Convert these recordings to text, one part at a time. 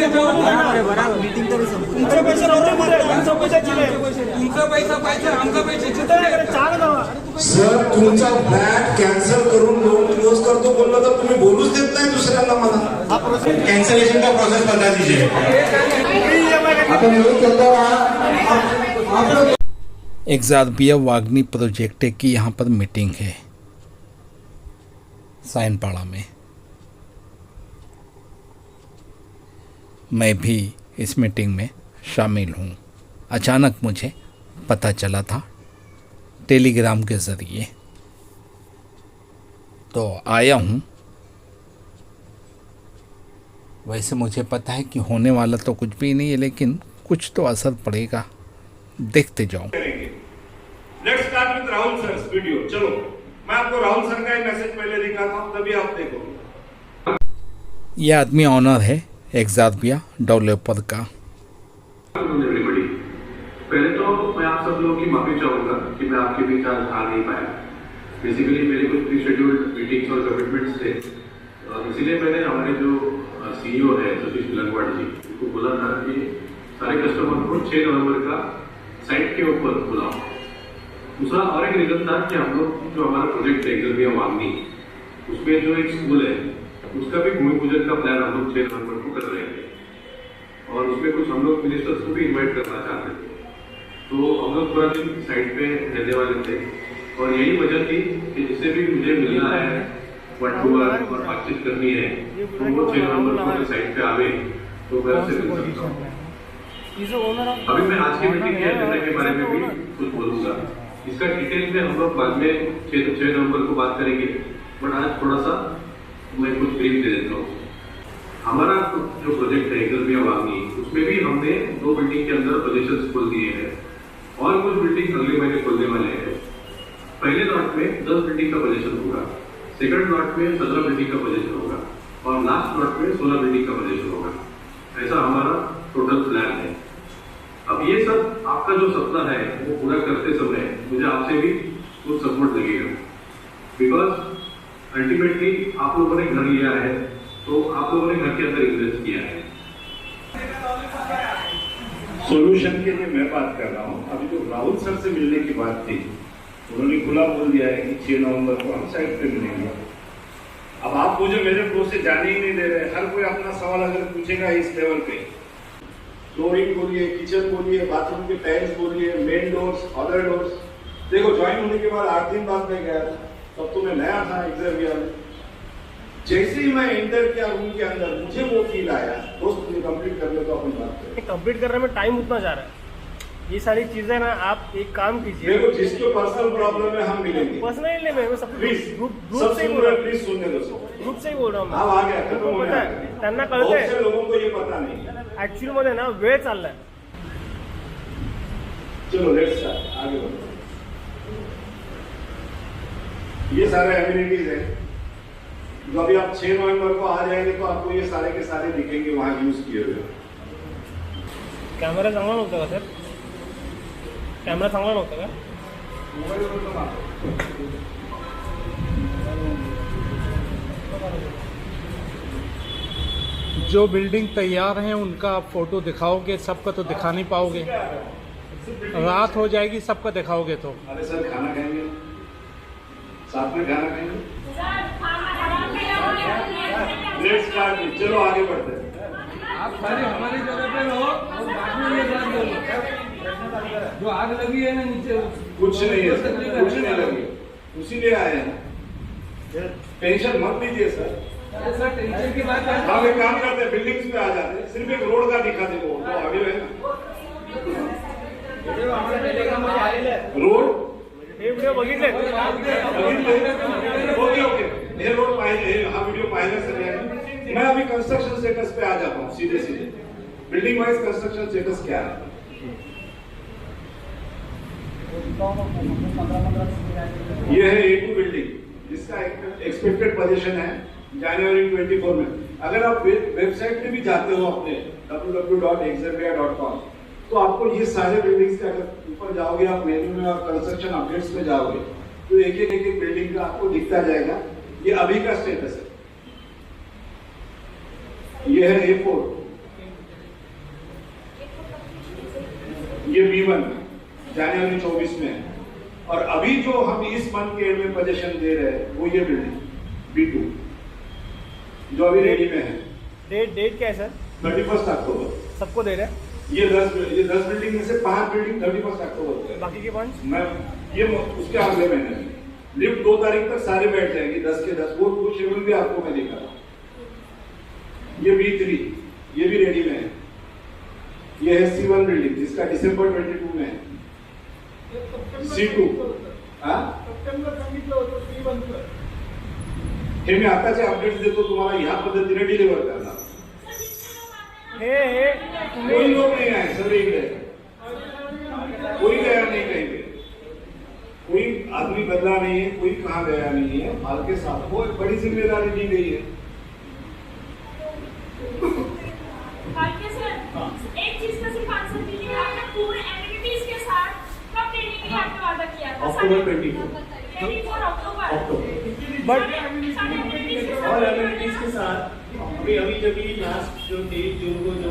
Meeting तरी तुमचे पैसे नव्हते मध्ये आमचा पैसा दिले तुमचा पैसा पाहिजे आमचा पैसे सर तुमचा फ्लॅट कॅन्सल करून लोन क्लोज करतो बोललं तर तुम्ही बोलूच देत नाही दुसऱ्यांना मला कैंसलेशन का प्रोसेस बता दीजिए आता निरोध करता एग्जाबिया वागनी प्रोजेक्ट की यहाँ पर मीटिंग है साइनपाड़ा में। मैं भी इस मीटिंग में शामिल हूँ। अचानक मुझे पता चला था टेलीग्राम के ज़रिए, तो आया हूँ। वैसे मुझे पता है कि होने वाला तो कुछ भी नहीं है, लेकिन कुछ तो असर पड़ेगा, देखते जाओ। Let's start with Rahul sir video. चलो मैं आपको राहुल सर का एक मैसेज पहले दिखाता हूँ, तभी आप देखो। यह आदमी ऑनर है एग्जाबिया डेवलपर का। पहले तो मैं आप सब लोगों की माफी चाहूंगा कि मैं आपके बीच आज आ नहीं पाया। बेसिकली मेरे कुछ प्री शेड्यूल्ड मीटिंग्स और कमिटमेंट्स थे, इसीलिए मैंने हमारे जो सीईओ है सतीश लंगवाड़ जी, उनको बोला था कि सारे कस्टमर को 6 नवंबर का साइट के ऊपर बुलाओ। दूसरा और एक रीजन था कि हम लोग जो हमारा प्रोजेक्ट है एग्जाबिया वागनी, उसमें जो एक स्कूल है उसका भी भूमि पूजन का प्लान हम लोग 6 नवंबर को कर रहे थे, और उसमें कुछ हम लोग मिनिस्टर्स को भी इन्वाइट करना चाहते थे। तो हम लोग पूरा दिन साइट पे रहने वाले थे, और यही वजह थी कि जिससे भी मुझे मिलना है, वन टू वन और बातचीत करनी है, तो वो 6 नवंबर को साइट पे आवे तो घर से मिल सकता हूँ। अभी मैं आज की मीटिंग की एजेंडा के बारे में भी कुछ बोलूंगा। इसका डिटेल में हम लोग बाद में 6 नवंबर को बात करेंगे, बट आज थोड़ा सा मैं कुछ ब्रीफ दे देता हूँ। हमारा जो प्रोजेक्ट है एग्जाबिया वागनी, उसमें भी हमने 2 बिल्डिंग के अंदर पोजीशंस खोल दिए हैं, और कुछ बिल्डिंग अगले महीने खोलने वाले हैं। पहले लॉट में 10 बिल्डिंग का पोजीशन होगा, सेकंड लॉट में 17 बिल्डिंग का पोजीशन होगा, और लास्ट लॉट में 16 बिल्डिंग का पोजीशन होगा। ऐसा हमारा टोटल प्लान है। अब ये सब आपका जो सपना है वो पूरा करते समय मुझे आपसे भी कुछ सपोर्ट लगेगा, बिकॉज अल्टीमेटली आप लोगों ने घर लिया है, तो आप लोगों ने घर के अंदर इन्वेस्ट किया है। सोल्यूशन के लिए मैं बात कर रहा हूँ। अभी जो राहुल सर से मिलने की बात थी, उन्होंने खुला बोल दिया है कि 6 नवंबर को हम साइट पे मिलेंगे। अब आप मुझे मेरे फ्लो से जाने ही नहीं दे रहे। हर कोई अपना सवाल अगर पूछेगा इस लेवल पे, फ्लोरिंग बोलिए, किचन बोलिए, बाथरूम के टाइल्स बोलिए, मेन डोर्स, अदर डोर्स। देखो ज्वाइन होने के बाद 8 दिन बाद में गया था, तब तो मैं नया था एग्जाबिया में। जैसे ही मैं एंटर किया रूम के अंदर, मुझे वो फील आया, दोस्त मुझे कंप्लीट कर लो तो अपन बात करें। कंप्लीट करने में टाइम उतना जा रहा है, ये सारी चीजें ना आप एक काम कीजिए। देखो जिसको पर्सनल प्रॉब्लम है हम मिलेंगे। पर्सनल नहीं, मैं सब प्लीज ग्रुप से ही बोल रहा हूँ, प्लीज सुनने दो। ग्रुप से ही बोल रहा हूँ। हाँ आ गया, खत्म हो गया। त्यांना बहुत कळतंय, से लोगों को ये पता नहीं। ऍक्च्युअली मध्ये ना वेळ चाललाय। चलो लेट्स स्टार्ट, आगे बढ़ो। ये सारे एमिनिटीज है जो अभी आप 6 नवंबर को आ जाएंगे तो आपको ये सारे के सारे दिखेंगे वहां यूज किए हुए। कॅमेरा चांगला नव्हता का सर? कॅमेरा चांगला नव्हता का? जो बिल्डिंग तैयार हैं उनका आप फोटो दिखाओगे, सबका तो दिखा नहीं पाओगे, रात हो जाएगी सबका दिखाओगे तो। अरे सर खाना खाएंगे, साथ में खाना खाएंगे। लेट्स स्टार्ट, चलो आगे बढ़ते हैं। आप सारे हमारी जगह पे रहो और बाद में ये बात बोलो। जो आग लगी है ना नीचे, कुछ नहीं है सर, कुछ नहीं लगी, उसीलिए आए हैं। टेंशन मत लीजिए सर। सर टेंशन की बात है। हम एक काम करते हैं, बिल्डिंग्स पे आ जाते हैं, सिर्फ एक रोड का दिखा दे, वो तो आगे है ना रोड। हे व्हिडिओ बघितले? ओके ओके, हे रोड पाहिले, हा व्हिडिओ पाहिला सर। मैं अभी कंस्ट्रक्शन स्टेटस पे आ जाता हूँ सीधे सीधे। बिल्डिंग वाइज कंस्ट्रक्शन स्टेटस क्या है? ये है A2 बिल्डिंग, जिसका एक्सपेक्टेड पोजीशन है जनवरी 24 में। अगर आप वेबसाइट पे भी जाते हो अपने www.exabia.com, तो आपको ये सारे बिल्डिंग्स के अगर ऊपर जाओगे आप मेन्यू में और कंस्ट्रक्शन अपडेट्स में जाओगे तो एक एक बिल्डिंग का आपको दिखता जाएगा। ये अभी का स्टेटस है। ये है A4, ये B1 जनवरी 24 में है। और अभी जो हम इस मंथ के एंड में पोजीशन दे रहे हैं वो ये बिल्डिंग B2 जो अभी रेडी में है। डेट क्या है सर? 31 अक्टूबर सबको दे रहे हैं, ये 10 बिल्डिंग में से 5 बिल्डिंग 31 अक्टूबर को है। बाकी के 5 मैं ये उसके अगले महीने में लिफ्ट 2 तारीख तक सारे बैठ जाएंगे 10 के 10। वो शेड्यूल भी आपको मैं दिखा रहा हूँ। ये B3 ये भी रेडी में है। ये है C1 बिल्डिंग जिसका दिसंबर 22 में है। C2 हे मी आताचे अपडेट्स देतो तुम्हाला ह्या पद्धतीने डिलिव्हर करणार। कोई लोग नहीं आए सर इकडे, कोई गया नहीं कहीं पे, कोई आदमी बदला नहीं है, कोई कहाँ गया नहीं है। हाल के साथ वो एक बड़ी जिम्मेदारी दी गई है। एक चीज का सिर्फ आंसर दीजिए, आपने पूरे एमिनिटीज के साथ कब देने के लिए आपने वादा किया था? अक्टूबर 24 अक्टूबर। बट और एमिनिटीज के साथ अभी जब ये लास्ट जो 23 जून को जो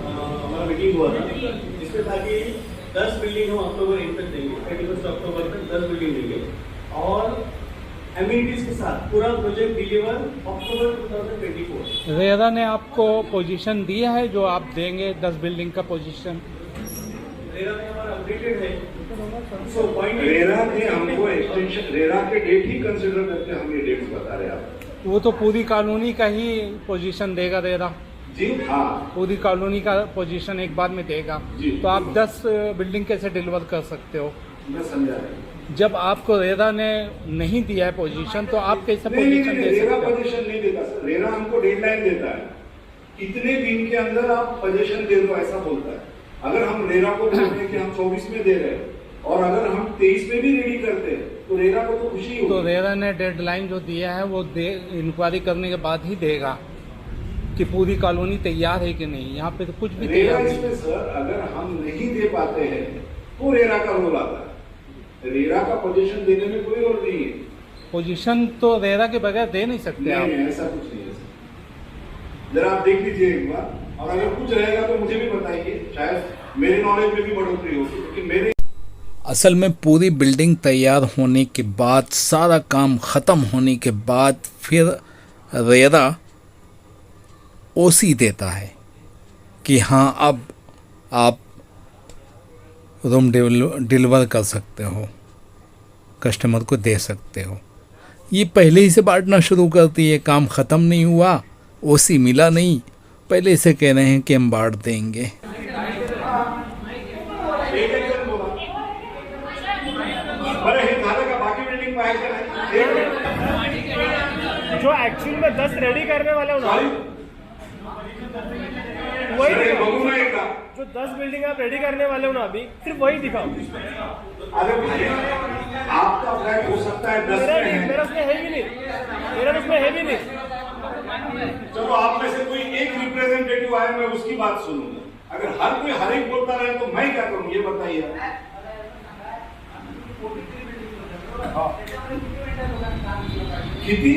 हमारा मीटिंग हुआ था इसमें था कि 10 बिल्डिंग हम अक्टूबर एंड तक देंगे, 31 अक्टूबर तक 10 बिल्डिंग देंगे और एमिनिटीज के साथ पूरा प्रोजेक्ट डिलीवर अक्टूबर 2024। रेरा ने आपको पोजीशन दिया है जो आप देंगे 10 बिल्डिंग का पोजीशन? रेरा में हमारा अपडेटेड है। सो पॉइंट रेरा ने हमको एक्सटेंशन रेरा के डेट ही कंसिडर करके हम ये डेट्स बता रहे हैं आपको। वो तो पूरी कॉलोनी का ही पोजीशन देगा रेरा, जी हाँ पूरी कॉलोनी का पोजीशन एक बार में देगा। जी। तो आप 10 बिल्डिंग कैसे डिलीवर कर सकते हो? मैं समझा रहा हूँ। जब आपको रेरा ने नहीं दिया है पोजीशन तो आप कैसे नहीं, पोजीशन दे रेरा सकते हो? पोजीशन नहीं देता सर। रेरा हमको डेडलाइन देता है, इतने दिन के अंदर आप पोजीशन दे दो ऐसा बोलता है। अगर हम रेरा को बोलते हैं कि हम 24 में दे रहे हैं और अगर हम 23 में भी रेडी करते हैं तो रेरा को तो खुशी होगी। तो रेरा ने डेडलाइन जो दिया है वो इंक्वायरी करने के बाद ही देगा कि पूरी कॉलोनी तैयार है कि नहीं। यहाँ पे तो कुछ भी रेरा तैयार नहीं। इसमें सर अगर हम नहीं दे पाते हैं तो रेरा का रोल आता है। रेरा का पोजीशन देने में कोई रोल नहीं है। पोजीशन तो रेरा के बगैर दे नहीं सकते आप। नहीं ऐसा कुछ नहीं है सर। जरा आप देख लीजिए एक बार और अगर कुछ रहेगा तो मुझे भी बताइए, शायद मेरे नॉलेज में भी बढ़ोतरी होगी क्योंकि मेरे असल में पूरी बिल्डिंग तैयार होने के बाद, सारा काम ख़त्म होने के बाद फिर रेरा ओसी देता है कि हाँ अब आप रूम डिलीवर कर सकते हो, कस्टमर को दे सकते हो। ये पहले ही से बांटना शुरू करती है। काम ख़त्म नहीं हुआ, ओसी मिला नहीं, पहले से कह रहे हैं कि हम बांट देंगे। बरं हे झालं का? बाकी बिल्डिंग पाहायचं नाही? जो एक्चुअल में 10 रेडी करने वाले हो ना, सॉरी वही सर, हे दिखाओ। बघू ना एकदा। जो 10 बिल्डिंग आप रेडी करने वाले हो ना अभी, सिर्फ वही दिखाओ। अरे भैया, आपका फ्लैट हो सकता है 10 मेरा में नहीं, है। मेरा उसमें है भी नहीं, मेरा उसमें है भी नहीं। चलो आप में से कोई एक रिप्रेजेंटेटिव आए, मैं उसकी बात सुनूंगा। अगर हर कोई हर एक बोलता रहे तो मैं क्या करूं ये बताइए। किती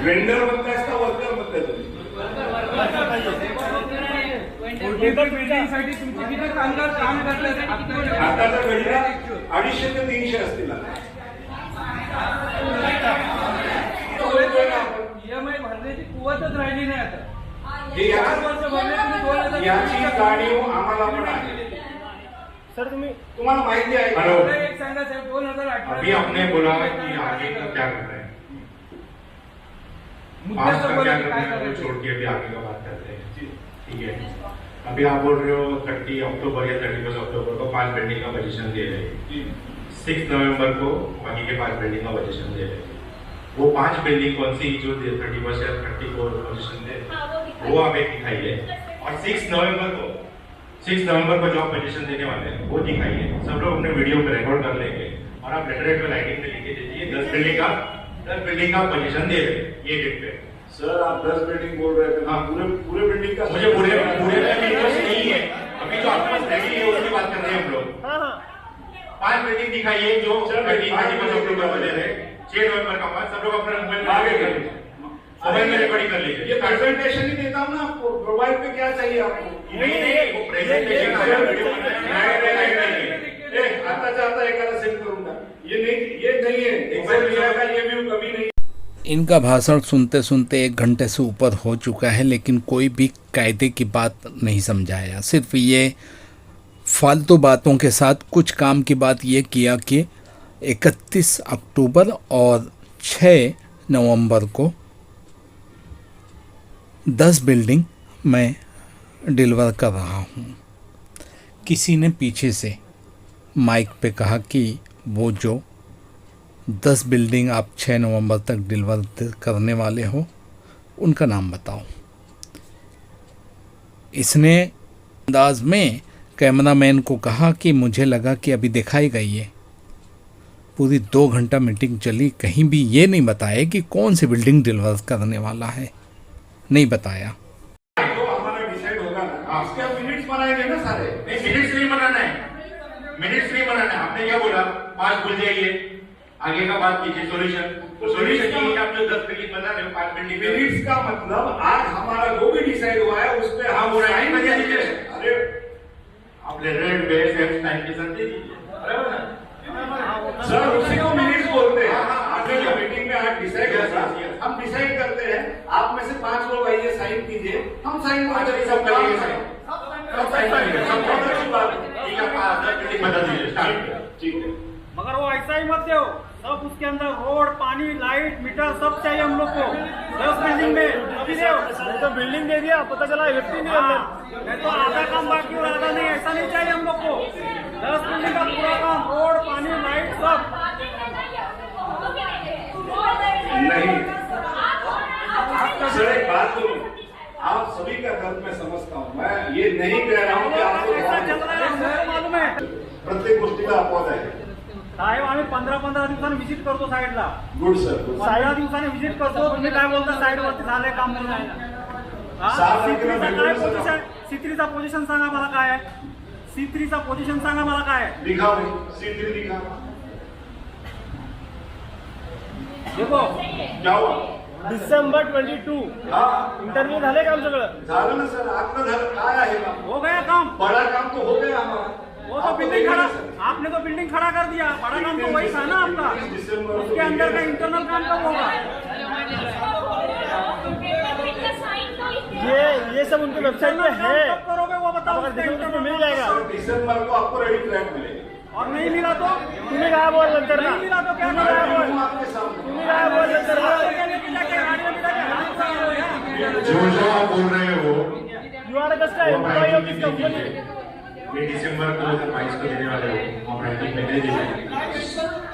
वेंडर म्हणताय का वर्कर म्हणताय तुम्ही? बिल्डिंगसाठी तुमचे किती कामगार काम करतात? आताच्या घडीला 250 ते 300 असतील आता. EMI भरण्याची कुवतच राहिली नाही आता. हे 4 वर्ष भरले तुम्ही 2000 याची जाणीव आम्हाला पण आहे. सर तुम्ही तुम्हाला माहिती आहे का? मला एक सांगा साहेब, 2018 अभी आपने बोला है कि आगे का क्या करना है, मुद्दा पास तर का बोला क्या की करना काय है वो करायचं. छोड़ के अभी आगे का बात करते हैं। ठीक है, अभी आप बोल रहे हो 30 अक्टूबर या 31 अक्टूबर को 5 बिल्डिंग का पोजीशन दे रहे हैं, 6 नवंबर को बाकी के 5 बिल्डिंग का पोजीशन दे रहे हैं। वो 5 बिल्डिंग कौन सी जो 31 या 34 पोजीशन दे वो आप एक दिखाइए, और 6 नवंबर को जो पोजीशन देने वाले हैं वो दिखाइए। सब लोग अपने वीडियो पे रिकॉर्ड कर लेंगे और आप लेटर में राइटिंग में लिख के दीजिए 10 बिल्डिंग का पोजीशन दे रहे हैं ये डेट पे। सर आप 10 बिल्डिंग बोल रहे थे, हाँ पूरे बिल्डिंग का मुझे पूरे में इंटरेस्ट नहीं है। अभी जो आपके पास रेडी है उसकी बात कर रहे हैं हम लोग। हाँ हाँ 5 बिल्डिंग दिखाइए जो 31 अक्टूबर को दे रहे हैं, 6 नवंबर का 5 सब लोग अपना मोबाइल में आगे करें। मोबाइल में रिकॉर्डिंग कर लीजिए। ये प्रेजेंटेशन ही देता हूँ ना आपको, प्रोवाइड पे क्या चाहिए आपको? नहीं, वो प्रेजेंटेशन है, वीडियो बनाना है। आता जाता एक सेंड करूंगा, ये नहीं है, एग्जाम लिया का ये भी कभी नहीं। इनका भाषण सुनते सुनते 1 घंटे से ऊपर हो चुका है, लेकिन कोई भी कायदे की बात नहीं समझाया। सिर्फ ये फालतू बातों के साथ कुछ काम की बात ये किया कि 31 अक्टूबर और 6 नवंबर को 10 बिल्डिंग मैं डिलीवर कर रहा हूँ। किसी ने पीछे से माइक पे कहा कि वो जो 10 बिल्डिंग आप 6 नवंबर तक डिलीवर करने वाले हो उनका नाम बताओ। इसने अंदाज में कैमरामैन को कहा कि मुझे लगा कि अभी दिखाई गई है। पूरी 2 घंटा मीटिंग चली, कहीं भी ये नहीं बताया कि कौन सी बिल्डिंग डिलीवर करने वाला है, नहीं बताया। तो हमारा डिसाइड होगा ना, उसके आप मिनट्स बनाएंगे ना सारे। नहीं, मिनट्स नहीं बनाना है, मिनट्स नहीं बनाना है। आपने क्या बोला, 5 भूल जाइए, आगे का बात कीजिए। सोल्यूशन ये आप जो 10 बिल्डिंग बना रहे हो, 5 बिल्डिंग मिनट्स का मतलब आज हमारा जो भी डिसाइड हुआ है उस पर हम साइन कर दीजिए। अरे आप रेड बेस एफ टाइम के साथ दे दीजिए, बराबर ना? सर उसी को मिनट्स बोलते हैं। आपने जो मीटिंग में आज डिसाइड होगा, हम डिसाइड करते हैं, आप में से 5 लोग आइए साइन कीजिए, हम साइन करते सब करेंगे, सब साइन करेंगे, सब बहुत अच्छी बात है। ठीक है, आप 10 बिल्डिंग बता दीजिए, स्टार्ट। ठीक है, मगर वो ऐसा ही मत दो, सब उसके अंदर रोड, पानी, लाइट, मीटर सब चाहिए हम लोग को 10 बिल्डिंग में। अभी तो बिल्डिंग दे दिया, पता चला व्यक्ति नहीं अंदर, नहीं तो आधा काम बाकी और आधा नहीं, ऐसा नहीं चाहिए हम लोग को। 10 बिल्डिंग का पूरा काम, रोड, पानी, लाइट सब। नहीं सर, एक बात बोलूं, आप सभी का दर्द मैं समझता हूँ। मैं ये नहीं कह रहा हूँ कि आपको चल रहा है हमको मालूम है। प्रत्येक गोष्टीला अपवाद आहे। साहेब आम्ही 15-15 दिवसांनी व्हिजिट करतो साईडला, गुड सर, 15 दिवसांनी व्हिजिट करतो। तुम्ही काय बोलता साईडवरती झालंय काम म्हणून? C3चा पोझिशन सांगा मला काय आहे, C3चा पोझिशन सांगा मला काय आहे? दिखा भाई, C3 दिखा। देखो क्या हुआ? डिसेंबर 22 इंटरव्ह्यू झाले काम सगळं झालं ना सर, आपलं झालं काय आहे ना, हो गया काम, बड़ा काम तो हो गया हमारा। वो तो बिल्डिंग खड़ा, आपने तो बिल्डिंग खड़ा कर दिया, बड़ा काम तो वही था ना आपका। उसके अंदर का इंटरनल काम कब होगा? ये सब उनकी वेबसाइट में है, कब करोगे वो बताओ, दिसंबर में मिल जाएगा। दिसंबर को आपको रेडी फ्लैट मिलेगा। और नहीं मिला तो तुम्ही काय बोल नंतर नहीं मिला तो क्या करोगे? आपके सामने तुम्ही काय बोल नंतर जो आप बोल रहे हो यू आर कसं आहे एम्प्लॉई ऑफ दिस कंपनी। ये दिसंबर 2022 को देने वाले हो, आप राइटिंग में दे दीजिए,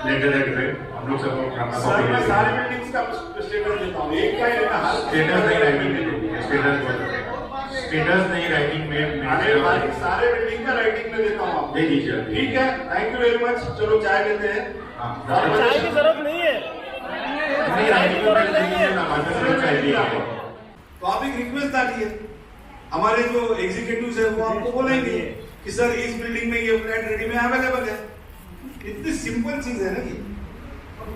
लेटर एग्रीमेंट हम लोग सब अपना सर कॉपी मैं दे सारे देंगे। बिल्डिंग्स का स्टेटस देता हूँ, एक का लेना हर स्टेटस नहीं राइटिंग में दे दीजिए, स्टेटस बोल रहे हैं, स्टेटस नहीं राइटिंग में अरे भाई सारे बिल्डिंग का राइटिंग में देता हूँ आपको। दे दीजिए। ठीक है, थैंक यू वेरी मच। चलो चाय लेते हैं। चाय की जरूरत नहीं है, नहीं राइटिंग में दे दीजिए ना, बाद में सब चाहिए आपको। तो आप एक रिक्वेस्ट डालिए, हमारे जो एग्जीक्यूटिव्स है वो आपको बोलेंगे कि सर इस बिल्डिंग में ये फ्लैट रेडी में अवेलेबल है। इतनी सिंपल चीज है ना कि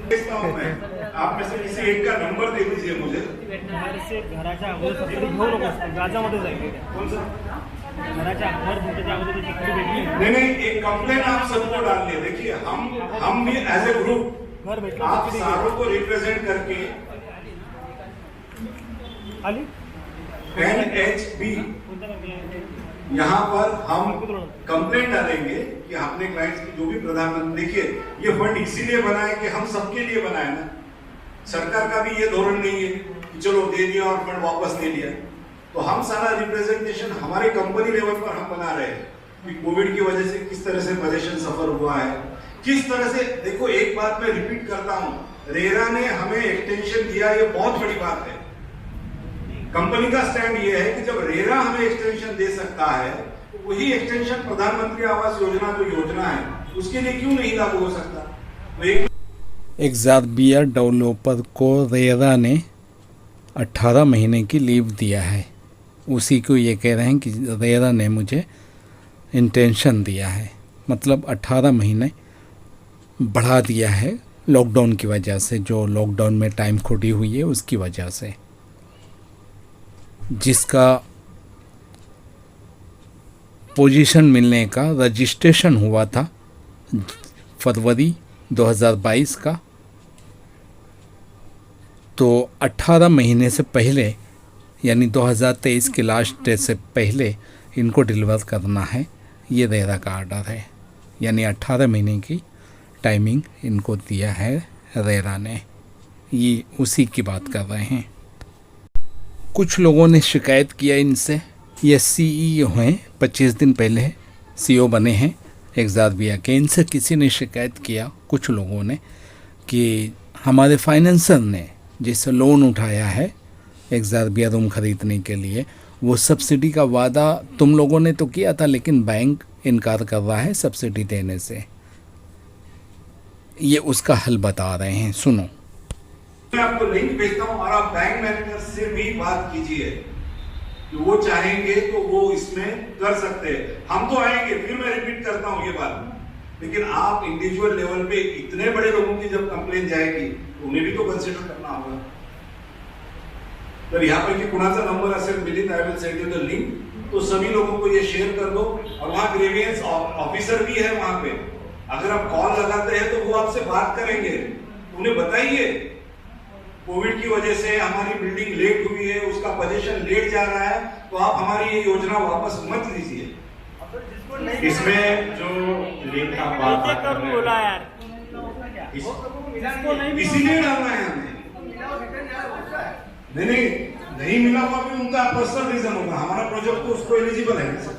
देखता हूं मैं, आप में से किसी एक का नंबर दे दीजिए मुझे। घराच्या अगोदर घेऊ नको, गाजामध्ये जाईल। कौन सा? घराच्या घर भेटायच्या अगोदर चिठ्ठी भेटली नहीं, एक कंप्लेन आप सबको डालिए। देखिए हम भी एज ए ग्रुप घर भेटलं, आप सारों को रिप्रेजेंट करके आली 10HB यहाँ पर हम कंप्लेंट डालेंगे कि अपने क्लाइंट्स की जो भी प्रधानमंत्री, देखिए ये फंड इसीलिए बना है कि हम सबके लिए बना है ना। सरकार का भी ये धोरण नहीं है कि चलो दे दिया और फंड वापस ले लिया। तो हम सारा रिप्रेजेंटेशन हमारे कंपनी लेवल पर हम बना रहे हैं कि कोविड की वजह से किस तरह से पोजीशन सफर हुआ है, किस तरह से। देखो एक बात मैं रिपीट करता हूं, रेरा ने हमें एक्सटेंशन दिया, ये बहुत बड़ी बात है। कंपनी का स्टैंड ये है कि जब रेरा हमें एक्सटेंशन दे सकता है तो वही एक्सटेंशन प्रधानमंत्री आवास योजना जो योजना है उसके लिए क्यों नहीं लागू हो सकता? तो एक ज़ारबिया डेवलपर को रेरा ने 18 महीने की लीव दिया है। उसी को ये कह रहे हैं कि रेरा ने मुझे इंटेंशन दिया है, मतलब 18 महीने बढ़ा दिया है लॉकडाउन की वजह से, जो लॉकडाउन में टाइम खोटी हुई है उसकी वजह से। जिसका पोजीशन मिलने का रजिस्ट्रेशन हुआ था फरवरी 2022 का, तो 18 महीने से पहले यानी 2023 के लास्ट डे से पहले इनको डिलीवर करना है। ये रेरा का आर्डर है, यानी 18 महीने की टाइमिंग इनको दिया है रेरा ने। ये उसी की बात कर रहे हैं। कुछ लोगों ने शिकायत किया इनसे, ये CEO हैं, 25 दिन पहले CEO बने हैं एक्सारबिया के। इनसे किसी ने शिकायत किया, कुछ लोगों ने, कि हमारे फाइनेंसर ने जिससे लोन उठाया है एक्सारबिया रूम खरीदने के लिए, वो सब्सिडी का वादा तुम लोगों ने तो किया था, लेकिन बैंक इनकार कर रहा है सब्सिडी देने से। ये उसका हल बता रहे हैं, सुनो। मैं आपको लिंक भेजता हूं और आप बैंक मैनेजर से भी बात कीजिए, वो चाहेंगे तो वो इसमें कर सकते हैं। हम तो आएंगे, फिर मैं रिपीट करता हूं ये बात, लेकिन आप इंडिविजुअल लेवल पे इतने बड़े लोगों की जब कंप्लेन जाएगी तो उन्हें भी तो कंसिडर करना होगा। तर यापैकी कुणाचा नंबर असेल Milind, I will send you the link, तो सभी लोगों को ये शेयर कर दो। और वहां ग्रेवियंस ऑफिसर भी है वहां पे, अगर आप कॉल लगाते हैं तो वो आपसे बात करेंगे, उन्हें बताइए कोविड की वजह से हमारी बिल्डिंग लेट हुई है, उसका पोजीशन लेट जा रहा है, तो आप हमारी ये योजना वापस मत लीजिए। इसमें जो लिंक आप बात कर रहे बोला यार, इसीलिए डालना है हमें। नहीं मिला हुआ भी उनका पर्सनल रीजन होगा, हमारा प्रोजेक्ट तो उसको एलिजिबल है ना,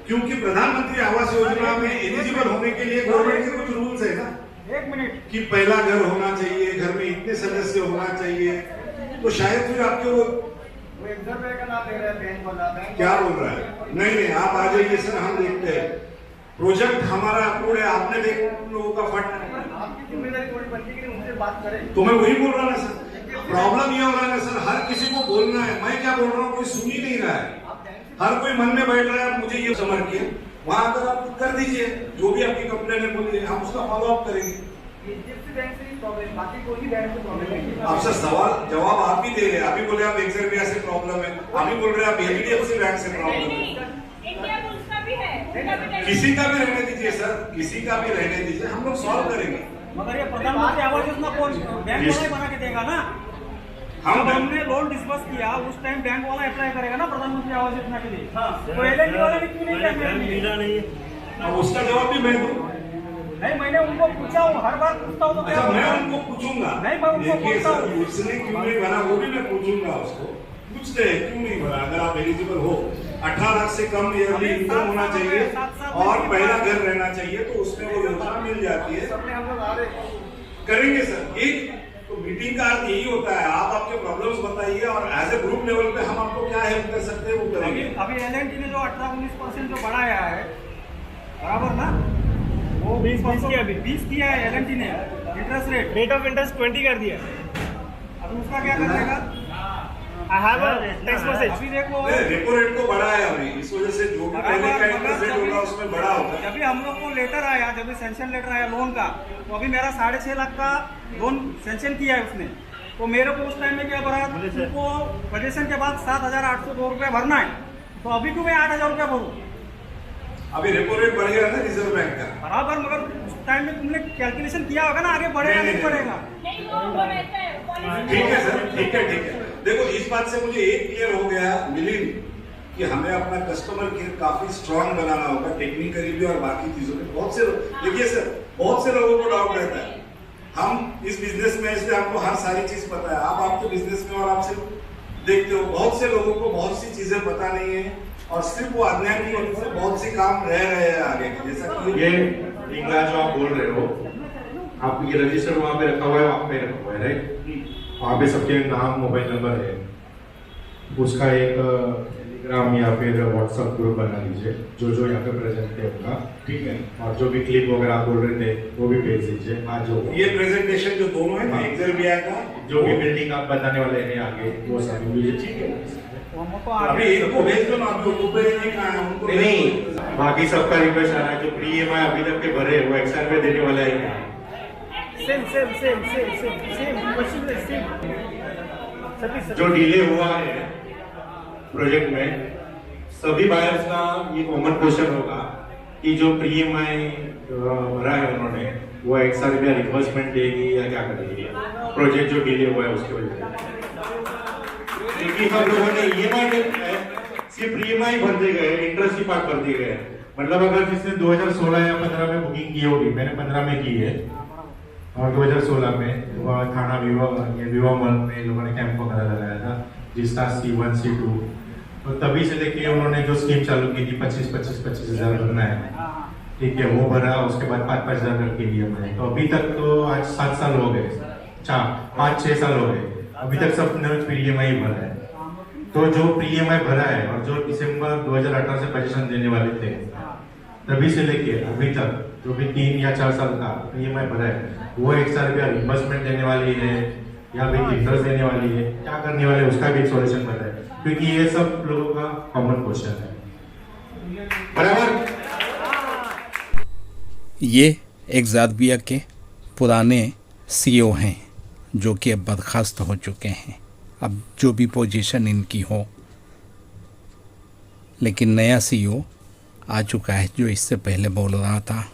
क्योंकि प्रधानमंत्री आवास योजना में एलिजिबल होने के लिए गवर्नमेंट के कुछ रूल्स है ना। एक मिनट, कि पहला घर होना चाहिए, घर में इतने सदस्य होना चाहिए, तो शायद फिर आपके वो का नाम दे रहा है बैंक वाला, क्या बोल रहा है। नहीं आप आ जाइए सर, हम देखते हैं प्रोजेक्ट हमारा अप्रूव है, आपने देख लोगों का फंड, आपकी जिम्मेदारी थोड़ी बनती है कि उनसे बात करें। तो मैं वही बोल रहा ना सर, प्रॉब्लम ये हो रहा है सर, हर किसी को बोलना है। मैं क्या बोल रहा हूँ, कोई सुन ही नहीं रहा है, हर कोई मन में बैठ रहा है मुझे ये समझिए। वहां अगर आप कर दीजिए जो भी आपकी कंप्लेन है बोलिए, हम उसका फॉलो अप करेंगे। आपसे सवाल जवाब आप ही दे रहे हैं, अभी बोले आप एक्सरबिया से प्रॉब्लम है, अभी बोल रहे हैं आप HDFC बैंक से प्रॉब्लम है। किसी का भी रहने दीजिए सर, किसी का भी रहने दीजिए, हम लोग सॉल्व करेंगे। मगर ये प्रधानमंत्री आवास योजना कौन बैंक वाला बना के देगा ना। हमने लोन डिस्बर्स किया उस टाइम बैंक वाला अप्लाई करेगा ना प्रधानमंत्री आवास योजना के लिए। तो LNT वाले ने क्यों नहीं किया? नहीं, अब उसका जवाब भी मैं दूं। नहीं, मैंने उनको पूछा हूँ, हर बार पूछता हूँ तो क्या मैं उनको पूछूंगा। नहीं, मैं उनको पूछता हूँ उसने क्यों नहीं बना, वो भी मैं पूछूंगा उसको, पूछते हैं क्यों नहीं बना। अगर आप एलिजिबल हो, 18 लाख से कम ईयरली इनकम होना चाहिए और पहला घर रहना चाहिए, तो उसमें वो योजना मिल जाती है। करेंगे सर, एक तो मीटिंग का अर्थ यही होता है, आप आपके प्रॉब्लम्स बताइए और एज ए ग्रुप लेवल पे हम आपको क्या हेल्प कर सकते हैं वो करेंगे। अभी LNT ने जो 18-19% जो बढ़ाया है, बराबर ना, वो 20 किया है LNT ने। इंटरेस्ट रेट ऑफ इंटरेस्ट 20 कर दिया। अभी उसका क्या करेगा? अभी देखो रेपो रेट को बढ़ा है अभी, इस वजह से जो भी पहले का इंटरेस्ट रेट होगा उसमें बढ़ा होगा। जब भी हम लोग को लेटर आया, जब भी सैंक्शन लेटर आया लोन का, तो अभी मेरा 6.5 लाख का लोन सैंक्शन किया है उसने। तो मेरे को उस टाइम में क्या भरा, उनको पोजीशन के बाद 7,802 रुपये भरना है, तो अभी क्यों मैं 8,000 रुपये भरूँ? अभी रेपो रेट बढ़ गया ना रिजर्व बैंक का, बराबर, मगर उस टाइम में तुमने कैलकुलेशन किया होगा ना, आगे बढ़ेगा नहीं बढ़ेगा। ठीक है सर, ठीक है। देखो इस बात से मुझे एक क्लियर हो गया मिलिंद, कि हमें अपना कस्टमर केयर काफी स्ट्रांग बनाना होगा, टेक्निकली भी और बाकी चीजों में। बहुत से देखिए सर, बहुत से लोगों को डाउट रहता है, हम इस बिजनेस में, इसलिए हमको हर सारी चीज पता है। आप तो बिजनेस में और आपसे देखते हो, बहुत से लोगों को बहुत सी चीजें पता नहीं है और सिर्फ वो अज्ञान की वजह से बहुत सी काम रह रहे हैं आगे। जैसा कि ये लिंगा जो आप बोल रहे हो, आप ये रजिस्टर वहाँ पे रखा हुआ है, वहाँ पे रखा हुआ है, राइट? वहाँ पे सबके नाम, मोबाइल नंबर है, उसका एक टेलीग्राम या फिर व्हाट्सएप ग्रुप बना लीजिए, जो यहाँ पे प्रेजेंट है उनका, ठीक है? और जो भी क्लिप वगैरह आप बोल रहे थे वो भी भेज दीजिए। आज जो ये प्रेजेंटेशन जो दोनों है ना, एक्सरबिया का, जो भी बिल्डिंग आप बताने वाले हैं आगे, वो सब भेजिए, ठीक है? अभी एक को भेज दो ना, अभी ऊपर नहीं कहा है उनको। नहीं, बाकी सबका रिक्वेस्ट आ रहा है, जो प्री EMI अभी तक के भरे वो एक्शन पे देने वाला है। सेम जो डिले हुआ है प्रोजेक्ट में सभी बायर्स का ये कॉमन क्वेश्चन होगा कि जो प्रीएमआई भरा है उन्होंने वो 1 साल रुपया रिवर्समेंट देगी या क्या करेगी प्रोजेक्ट जो डिले हुआ है उसके वजह से, क्योंकि हम लोगों ने ईएमआई सिर्फ प्रीएमआई भरते गए, इंटरेस्ट ही पार्ट भरते गए। मतलब अगर जिसने 2016 या 15 में बुकिंग की होगी, मैंने 15 में की है और 2016 में वह थाना विवाह मॉल में लोगों ने कैंप वगैरह लगाया था जिसका C1 C2, तो तभी से लेके उन्होंने जो स्कीम चालू की थी 25 हजार भरना है, ठीक है, वो भरा। उसके बाद 5 हजार करके लिया मैंने, तो अभी तक तो आज 7 साल हो गए, 5-6 साल हो गए, अभी तक सब ने प्रीएमआई भरा है। तो जो प्रीएमआई भरा है और जो दिसंबर 2018 से पोजीशन देने वाले थे तभी से लेके अभी तक जो भी 3 या 4 साल का प्रीएमआई भरा है वो 1 साल रुपया रिइंबर्समेंट देने वाली है या फिर इंटरेस्ट देने वाली है, क्या करने वाले उसका भी एक सॉल्यूशन बता है, क्योंकि ये सब लोगों का कॉमन क्वेश्चन है। बराबर। ये एग्जाबिया के पुराने सीईओ हैं जो कि अब बर्खास्त हो चुके हैं, अब जो भी पोजीशन इनकी हो, लेकिन नया सीईओ आ चुका है जो इससे पहले बोल रहा था।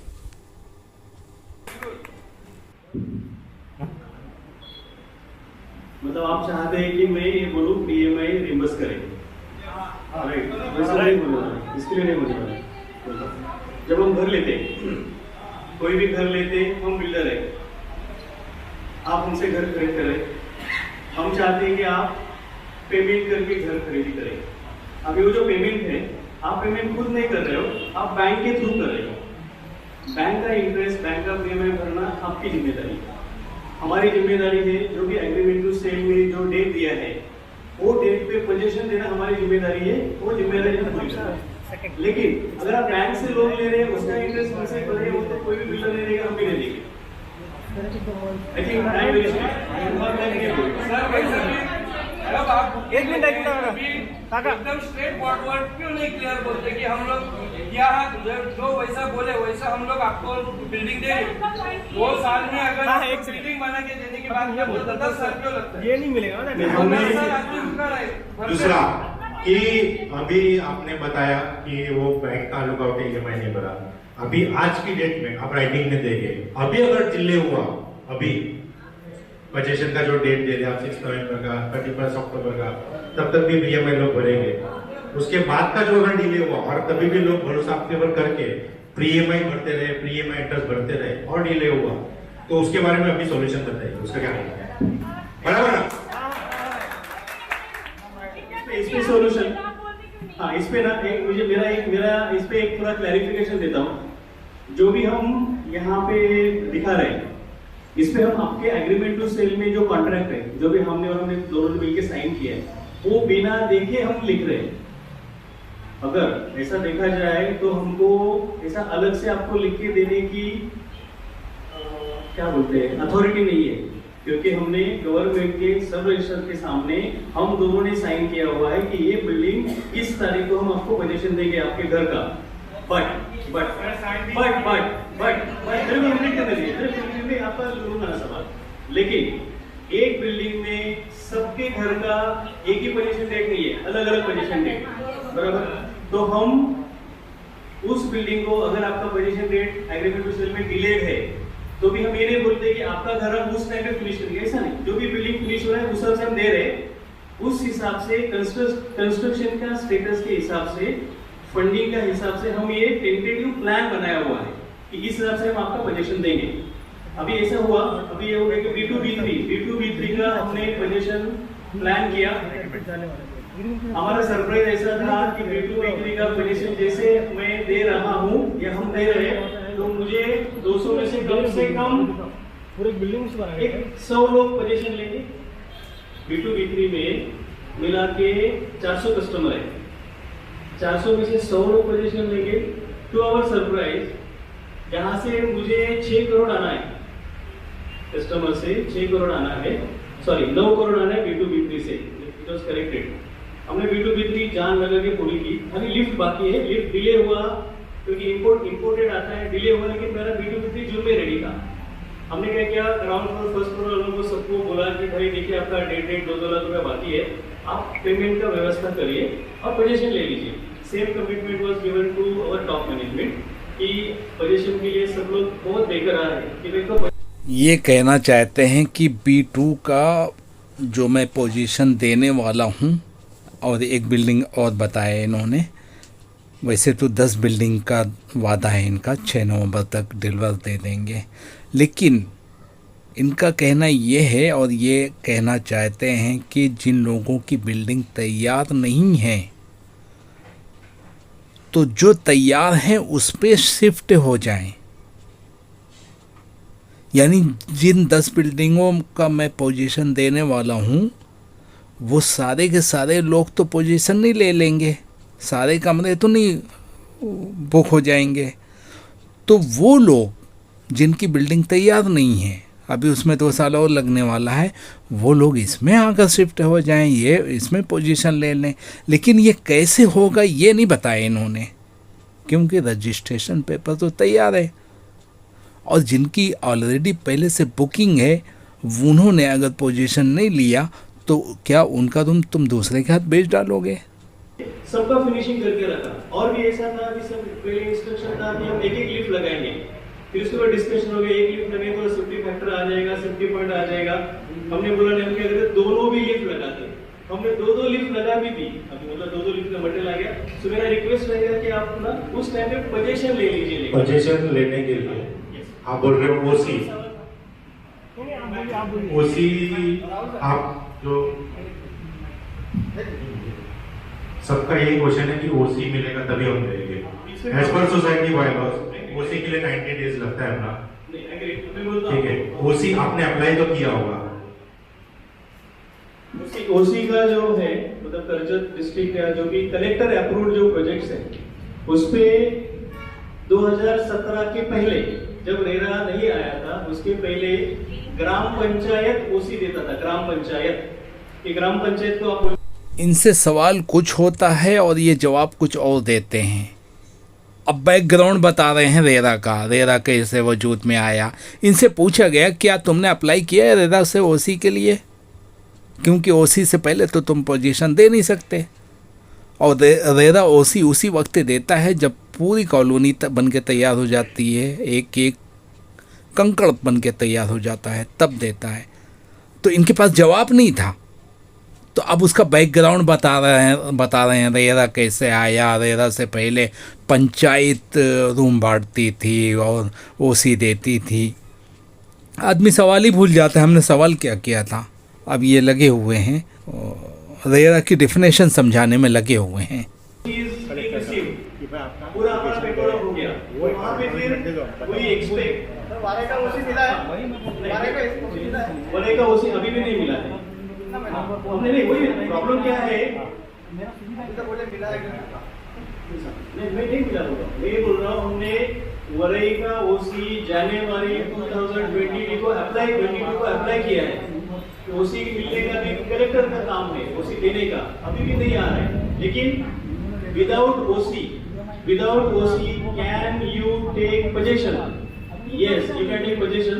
मतलब आप चाहते हैं कि मैं ये बोलूं पीएमआई रिम्बर्स करें, राइट? वैसा नहीं बोल रहा, इसके लिए नहीं बोल रहा। जब हम घर लेते हैं, कोई भी घर लेते हैं, हम बिल्डर है, आप हमसे घर खरीद करें, हम चाहते हैं कि आप पेमेंट करके घर खरीदी करें। अभी वो जो पेमेंट है, आप पेमेंट खुद नहीं कर रहे हो, आप बैंक के थ्रू कर रहे हो। बैंक का इंटरेस्ट, बैंक का प्रीमियम भरना आपकी जिम्मेदारी है। हमारी जिम्मेदारी है जो भी एग्रीमेंट टू सेल में जो डेट दिया है वो डेट पे पोजीशन देना हमारी जिम्मेदारी है, वो जिम्मेदारी हम पूरी करें। लेकिन अगर आप बैंक से लोन ले रहे हैं, उसका इंटरेस्ट हमसे बढ़े हो तो कोई भी बिल्डर नहीं देगा, हम भी नहीं देंगे। आई थिंक आई विल एक मिनट एकदम स्ट्रेट फॉरवर्ड क्यों नहीं क्लियर बोलते कि हम लोग यहाँ जो वैसा बोले वैसा हम लोग आपको बिल्डिंग देंगे। 2 साल में अगर एक बिल्डिंग बना के देने के बाद क्या बोलता 10 साल क्यों लगता है? ये नहीं मिलेगा ना। दूसरा कि अभी आपने बताया कि वो बैंक का लुकआउट ईएमआई नहीं भरा, अभी आज की डेट में आप राइटिंग में देंगे, अभी अगर डिले हुआ, अभी पोजीशन का जो डेट दे रहे आप 6 नवंबर का, 31 अक्टूबर का, तब तक भी ईएमआई लोग भरेंगे। उसके बाद का जो अगर डिले हुआ और तभी भी लोग भरोसा आपके ऊपर करके प्रीएमआई भरते रहे, प्रीएमआई इंटरेस्ट भरते रहे और डिले हुआ, तो उसके बारे में अभी सॉल्यूशन बताइए, उसका क्या है? बराबर। इसमें सॉल्यूशन, हाँ, इस पे ना एक मुझे मेरा इस पे एक थोड़ा क्लैरिफिकेशन देता हूँ। जो भी हम यहाँ पे दिखा रहे हैं, इस पे हम आपके एग्रीमेंट टू सेल में जो कॉन्ट्रैक्ट है, जो भी हमने और हमने दोनों ने मिलकर साइन किया है, वो बिना देखे हम लिख रहे हैं। अगर ऐसा देखा जाए तो हमको ऐसा अलग से आपको लिख के देने की क्या बोलते हैं अथॉरिटी नहीं है, क्योंकि हमने गवर्नमेंट के सब रजिस्टर के सामने हम दोनों ने साइन किया हुआ है कि ये बिल्डिंग इस तारीख को हम आपको पोजीशन देंगे आपके घर का। बट आपका ना सवाल, लेकिन एक बिल्डिंग में सबके घर का एक ही पोजीशन डेट नहीं है, अलग अलग पोजीशन डेट, बराबर। तो हम उस बिल्डिंग को, अगर आपका possession date agreement to sale में डिलेड है, तो भी हम ये नहीं बोलते कि आपका घर हम उस टाइम पे फिनिश करेंगे, ऐसा नहीं। जो भी बिल्डिंग फिनिश हो रहा है उस हिसाब से हम दे रहे हैं, उस हिसाब से कंस्ट्रक्शन का स्टेटस के हिसाब से, फंडिंग का हिसाब से हम ये टेंटेटिव प्लान बनाया हुआ है कि इस हिसाब से हम आपका पोजीशन देंगे। अभी ऐसा हुआ, अभी ये हो गया कि B2B3 का हमने पोजीशन प्लान किया। हमारा सरप्राइज ऐसा था कि B2B3 का पोजीशन जैसे मैं दे रहा हूँ या हम दे रहे हैं, तो मुझे 200 में से कम पूरे बिल्डिंग से 100 लोग पोजीशन लेंगे। B2B3 में मिला के 400 कस्टमर है, 400 में से 100 लोग पोजीशन लेंगे। टू आवर सरप्राइज, यहाँ से मुझे 6 करोड़ आना है, कस्टमर से 6 करोड़ आना है, सॉरी 9 करोड़ आना है B2B3 से, इट वाज करेक्टेड। हमने B2B3 जान लगा के पूरी की, अभी लिफ्ट बाकी है, लिफ्ट डिले हुआ क्योंकि इंपोर्टेड आता है, डिले हुआ, लेकिन मेरा B2B3 जून में रेडी था। हमने क्या किया, ग्राउंड फ्लोर फर्स्ट फ्लोर लोगों को सबको बोला कि भाई देखिए आपका 1.5-2 लाख रुपया बाकी है, आप पेमेंट का व्यवस्था करिए और पोजीशन ले लीजिए। Same commitment was given to our top management कि पोजीशन के लिए सब लोग बहुत बेकरार है कि देखो ये कहना चाहते हैं कि B2 का जो मैं पोजीशन देने वाला हूँ, और एक बिल्डिंग और बताया इन्होंने। वैसे तो 10 बिल्डिंग का वादा है इनका, 6 नवंबर तक डिलीवर दे देंगे, लेकिन इनका कहना ये है और ये कहना चाहते हैं कि जिन लोगों की बिल्डिंग तैयार नहीं है तो जो तैयार हैं उस पे शिफ्ट हो जाएं। यानी जिन 10 बिल्डिंगों का मैं पोजीशन देने वाला हूँ वो सारे के सारे लोग तो पोजीशन नहीं ले लेंगे, सारे कमरे तो नहीं बुक हो जाएंगे। तो वो लोग जिनकी बिल्डिंग तैयार नहीं है, अभी उसमें 2 साल और लगने वाला है, वो लोग इसमें आकर शिफ्ट हो जाएं, ये इसमें पोजीशन ले लें। लेकिन ये कैसे होगा ये नहीं बताया इन्होंने, क्योंकि रजिस्ट्रेशन पेपर तो तैयार है और जिनकी ऑलरेडी पहले से बुकिंग है उन्होंने अगर पोजीशन नहीं लिया तो क्या उनका तुम दूसरे के हाथ बेच डालोगे? सबका फिनिशिंग करके रखा। और भी ऐसा था कि सब पहले इंस्ट्रक्शन था कि हम एक लिफ्ट लगाएंगे, फिर उसके बाद डिस्कशन हो गया एक लिफ्ट लगेगा तो सेफ्टी फैक्टर आ जाएगा, सेफ्टी पॉइंट आ जाएगा। हमने बोला नहीं, हम क्या करते दोनों भी लिफ्ट लगाते। हमने 2 लिफ्ट लगा भी थी, अभी मतलब 2 लिफ्ट का मटेरियल आ गया। सो मेरा रिक्वेस्ट रहेगा कि आप ना उस टाइम पे पोजीशन ले लीजिए। पोजीशन लेने के लिए आप बोल रहे हो ओसी आप जो सबका यही क्वेश्चन है कि ओसी मिलेगा तभी हम देंगे। एज पर सोसाइटी बायलॉज ओसी के लिए 90 डेज लगता है अपना, ठीक है। ओसी आपने अप्लाई तो किया होगा। ओसी का जो है मतलब करजत डिस्ट्रिक्ट का जो भी कलेक्टर अप्रूव्ड जो प्रोजेक्ट्स है उस पे 2017 के पहले जब रेरा नहीं आया था उसके पहले ग्राम पंचायत ओसी देता था। ग्राम पंचायत की ग्राम पंचायत को आप इनसे सवाल कुछ होता है और ये जवाब कुछ और देते हैं। अब बैकग्राउंड बता रहे हैं रेरा का, रेरा कैसे वजूद में आया। इनसे पूछा गया क्या तुमने अप्लाई किया है रेरा से ओसी के लिए, क्योंकि ओसी से पहले तो तुम पोजीशन दे नहीं सकते। और रेरा ओसी उसी वक्त देता है जब पूरी कॉलोनी बन के तैयार हो जाती है, एक एक कंकड़ बन के तैयार हो जाता है, तब देता है। तो इनके पास जवाब नहीं था, तो अब उसका बैकग्राउंड बता रहे हैं रेरा कैसे आया। रेरा से पहले पंचायत रूम बांटती थी और ओसी देती थी। आदमी सवाल ही भूल जाता है हमने सवाल क्या किया था। अब ये लगे हुए हैं रेरा की डेफिनेशन समझाने में लगे हुए हैं। पूरा हमारा पेपर हो गया, वहाँ पे फिर वही एक्सपेक्ट वाले का ओसी मिला है, वाले का ओसी अभी भी नहीं मिला है। हमने नहीं, वही प्रॉब्लम क्या है, मैं नहीं मिला होगा। मैं ये बोल रहा हूँ हमने वरई का ओसी जनवरी 2022 को अप्लाई किया है। ओसी मिलने का भी कलेक्टर का काम है, ओसी देने का अभी भी नहीं आ रहा है। लेकिन without OC can you take possession? Yes, you can take possession.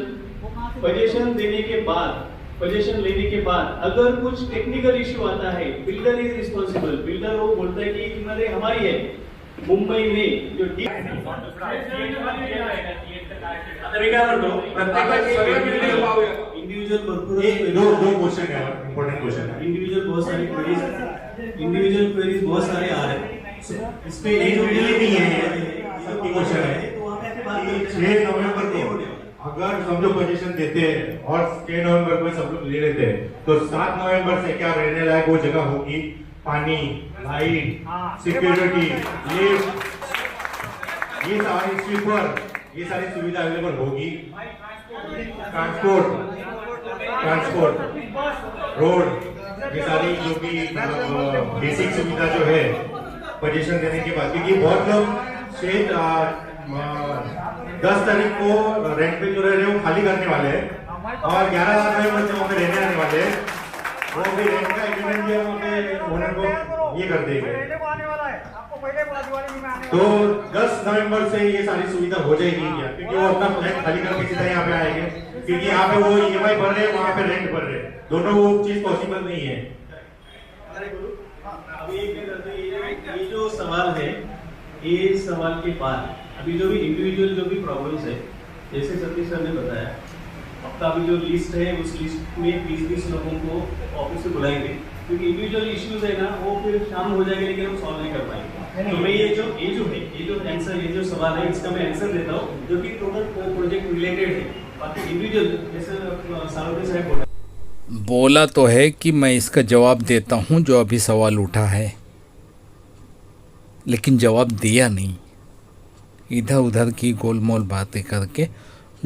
Possession देने के बाद, पोजीशन लेने के बाद अगर कुछ टेक्निकल इश्यू आता है, बिल्डर इज रिस्पॉन्सिबल। बिल्डर वो बोलता है कि इमारत हमारी है। मुंबई में जो इंडिविजुअल दो क्वेश्चन है, इंपॉर्टेंट क्वेश्चन है। इंडिविजुअल बहुत सारे क्वेरीज बहुत सारे आ रहे हैं। इस पे एक रिलेट नहीं है, सबकी क्वेश्चन है। 6 नवंबर को अगर समझो पोजीशन देते हैं और 6 नवंबर को सब लोग ले लेते हैं तो 7 नवंबर से क्या रहने लायक वो जगह होगी? पानी, लाइट, सिक्योरिटी, लिफ्ट, ये सारी स्वीपर, ये सारी सुविधा अवेलेबल होगी। ट्रांसपोर्ट, रोड, ये सारी जो भी बेसिक सुविधा जो है पोजीशन देने के बाद, क्योंकि बहुत लोग 10 तारीख को रेंट पे जो रह रहे हैं वो खाली करने वाले हैं और 11 नवंबर से वहाँ पे रहने आने वाले हैं। वो भी रेंट का एग्रीमेंट दिया वहाँ पे ओनर को ये कर देंगे। तो 10 नवंबर से ये सारी सुविधा हो जाएगी क्या? क्योंकि वो अपना फ्लैट खाली करके सीधा यहाँ पे आएंगे, क्योंकि यहाँ पे वो EMI भर रहे हैं, वहाँ पे रेंट भर रहे हैं, दोनों वो चीज पॉसिबल नहीं है। अभी ये जो सवाल है, ये सवाल के बाद अभी जो भी इंडिविजुअल जो भी प्रॉब्लम्स है, जैसे सतीश सर ने बताया, आपका अभी जो लिस्ट है उस लिस्ट में 20-20 लोगों को ऑफिस से बुलाएंगे, क्योंकि इंडिविजुअल इश्यूज है ना वो फिर शाम हो जाएगा लेकिन हम सॉल्व नहीं कर पाएंगे। तो मैं ये जो सवाल है इसका मैं आंसर देता हूँ, जो कि टोटल प्रोजेक्ट रिलेटेड है। बाकी इंडिविजुअल जैसे सारोगी साहब बोला तो है कि मैं इसका जवाब देता हूँ जो अभी सवाल उठा है, लेकिन जवाब दिया नहीं। इधर उधर की गोलमोल बातें करके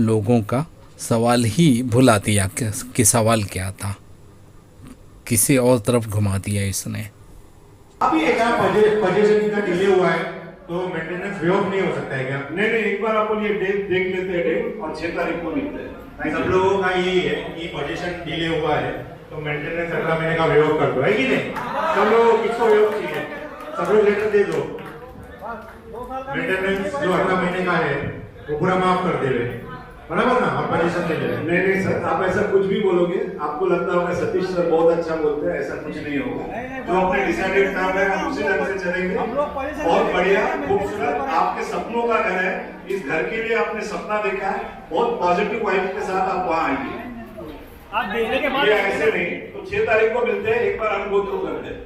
लोगों का सवाल ही भुला दिया कि सवाल क्या था, किसी और तरफ घुमा दिया इसने। अभी एक पजेशन का डिले हुआ है तो मेंटेनेंस वे ऑफ नहीं हो सकता है क्या? नहीं, एक बार अपन ये डेट देख लेते हैं, डेट और 6 तारीख को लिखते हैं। सब लोगों का यही है कि पोजीशन डिले हुआ है तो मेंटेनेंस 18 महीने का वे ऑफ कर दो, है कि नहीं? सब लोग किसको वे ऑफ चाहिए? सब लोग लेटर दे दो, मेंटेनेंस जो 18 महीने का है वो पूरा माफ कर दे, बराबर ना? और पोजीशन ले ले। नहीं सर, आप ऐसा कुछ भी बोलोगे, आपको लगता होगा सतीश सर बहुत अच्छा बोलते हैं, ऐसा कुछ नहीं होगा। जो आपने डिसाइडेड काम है हम उसी ढंग से चलेंगे। बहुत बढ़िया, खूबसूरत, आपके सपनों का घर है, इस घर के लिए आपने सपना देखा है, बहुत पॉजिटिव वाइब के साथ आप वहाँ आएंगे। आप देखने के बाद ऐसे नहीं तो 6 तारीख को मिलते हैं, एक बार हम गो थ्रू करते हैं।